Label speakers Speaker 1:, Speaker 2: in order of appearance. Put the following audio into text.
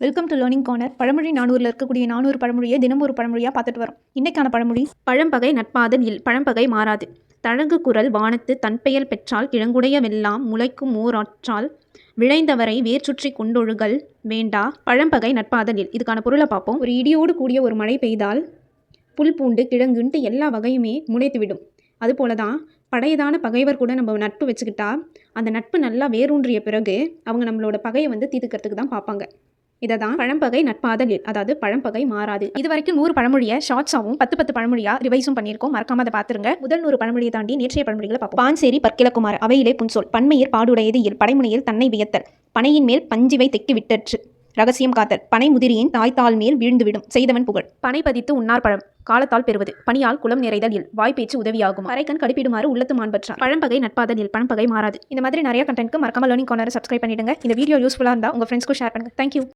Speaker 1: Welcome to learning corner. பழமொழி 400ல் இருக்கக்கூடிய 400 பழமொழியை தினம் ஒரு பழமொழியாக பார்த்துட்டு வரோம். இன்னைக்கான பழமொழி, பழம்பகை நட்பாதல் இல், பழம்பகை மாறாது. தழங்கு குரல் வானத்து தன்பெயல் பெற்றால் கிழங்குடைய வெல்லாம் முளைக்கும் ஓர் ஆற்றால் விளைந்தவரை வேர் சுற்றி கொண்டொழுகல் வேண்டா பழம்பகை நட்பாதல் இல். இதுக்கான பொருளை பார்ப்போம். ஒரு இடியோடு கூடிய ஒரு மழை பெய்தால் புல் பூண்டு கிழங்குன்ட்டு எல்லா வகையுமே முளைத்துவிடும். அதுபோல தான் பழையதான பகைவர் கூட நம்ம நட்பு வச்சுக்கிட்டா அந்த நட்பு நல்லா வேரூன்றிய பிறகு அவங்க நம்மளோட பகையை தீர்த்துக்கிறதுக்கு தான் பார்ப்பாங்க. இதை தான் பழம்பகை நட்பாதல், அதாவது பழம்பகை மாறாது. இது வரைக்கும் 100 பழமொழியை ஷார்ட்ஸாகவும் 10 பழமொழியா ரிவைஸும் பண்ணியிருக்கோம். மறக்காம அதை பார்த்துருங்க. முதல் 100 பழமொழியை தாண்டி நேற்றைய பழமொழிகளை பார்ப்போம். பான்சேரி பற்கிழக்குமாறு அவையிலே புன்சொல் பன்மையில் பாடுடையது இல், படைமுனையில் தன்னை வியத்தல், பனையின் மேல் பஞ்சிவை தெக்கி விட்டற்று, ரகசியம் காத்தல், பனை முதிரியின் தாய்த்தால் மேல் வீழ்ந்துவிடும், செய்தவன் புகழ், பனை பதித்து உண்ணார் பழம், காலத்தால் பெறுவது, பணியால் குளம் நிறைதல் இல், வாய்ப்பேச்சு உதவியாகும், அரைக்கண் கடிப்பிடுமாறு உள்ளத்து மாண்பற்றார், பழம்பகை நட்பாதல் இல், பழம்பகை மாறாது. இந்த மாதிரி நிறைய கண்டென்ட்க்கு மறக்காம லேர்னிங் கார்னரை சப்ஸ்கிரைப் பண்ணிடுங்க. இந்த வீடியோ யூஸ்ஃபுல்லாக இருந்தால் உங்கள் ஃப்ரெண்ட்ஸ்க்கு ஷேர் பண்ணுங்க. தேங்க்யூ.